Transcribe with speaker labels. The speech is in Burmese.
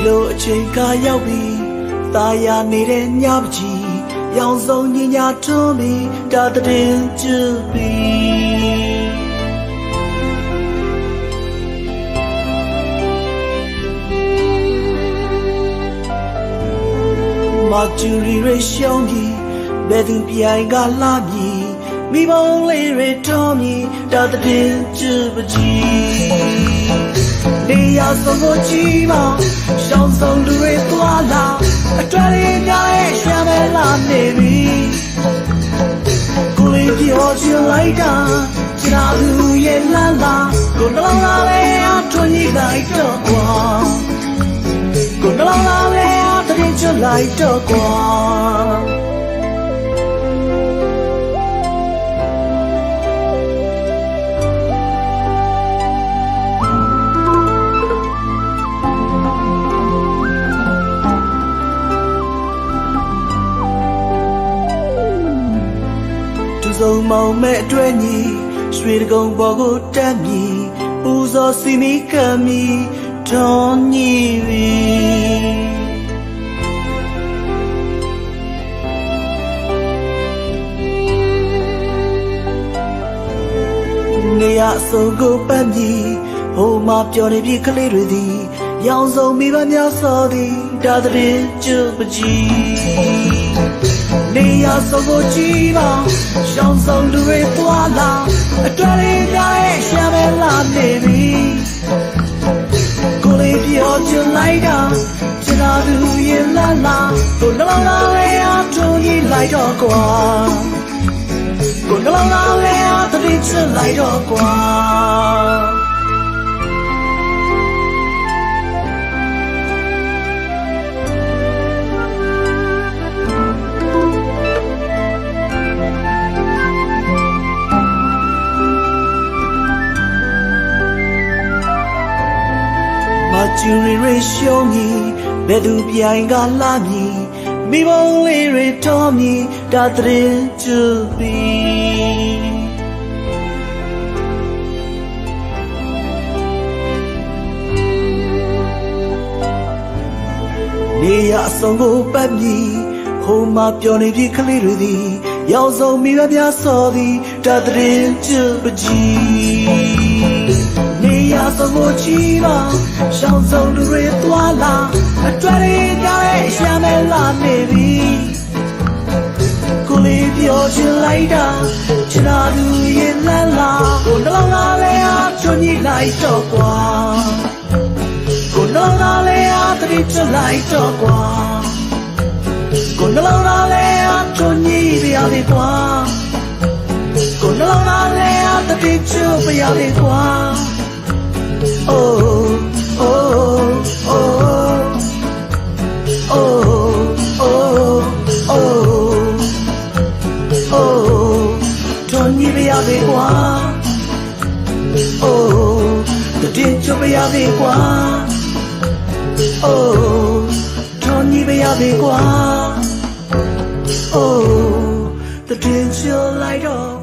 Speaker 1: လိုအချိန်ကရောက်ပြီသာယာနေတဲ့ညပကြီးရောင်စုံညညာထွန်းပြီးဒါတဲ့ကျပြီမာကျူရီရေရှောင်းကြီးဘယ်သူပြိုင်ကလာမည်မိဘလေးရတော်မီဒါတဲ့ကျပကြီးနေရဆုံးကိုကြည့်ပါရှောင်းဆုံးလူတွေသွားလာအတွက်ရင်းများရဲ့ရှာမဲလာနေပြီကိုလေးပြောချင်လိုက်တာကျွန်တော်လူရဲ့လမ်းလာကိုနှလုံးသားလေးအထွန်းကြီးလိုက်တော့ကွာကိုနှလုံးသားလေးအတရင်ချလိုက်တော့ကွာစုံမောင်မဲ့အတွက်ညီရွှေတကုံပေါ်ကိုတက်မြည်ပူဇော်စီမီကမီထွန်ညီပြီနေရဆုံးကိုပတ်မြည်ဟိုမှာပြောနေပြီကလေးတွေသည်ရောင်စုံမိဘများစောသည်ဒါတဲ့ကျပကြီးနေရဆုံးကိုကြည့်ပါရှောင်းဆုံးလူတွေသွားလာအတွက်ရင်းများရဲ့ရှာမဲလာနေပြီကိုလေးပြောချင်လိုက်တာကျွန်တော်သူရင်လာလာကိုနှလုံးသားလေးအထူးကြီးလိုက်တော့ကွာကိုနှလုံးသားလေးအသတိချလိုက်တော့ကွာကျူရီရေရှောင်းကြီးဘယ်သူပြိုင်ကလာမည်မိဘလေးရတော်မီဒါတဲ့ကျပြီနေရအဆုံးကိုပတ်မြည်ဟိုမှာပြောနေပြီကလေးတွေသည်ရောက်ဆုံးမိဘများစောသည်ဒါတဲ့ကျပကြီးနေရဆုံးကိုကြည့်ပါရှောင်းဆုံးလူတွေသွားလာအတွက်ရင်းများရဲ့ရှာမဲလာနေပြီကိုလေးပြောချင်လိုက်တာကျွန်တော်သူရင်လန်းလာကိုနှလုံးသားလေးအားချွန်ကြီးလိုက်တော့ကွာကိုနှလုံးသားလေးအားတတိချလိုက်တော့ကွာကိုနှလုံးသားလေးအားချွန်ကြီးပြရလေကွာကိုနှလုံးသားလေးအားတတိချပြရလေကွာOh, oh, oh, oh, oh, oh, oh, Tony Biabigua, oh, the ditch of Biabigua, oh, Tony Biabigua, oh, the ditch of light.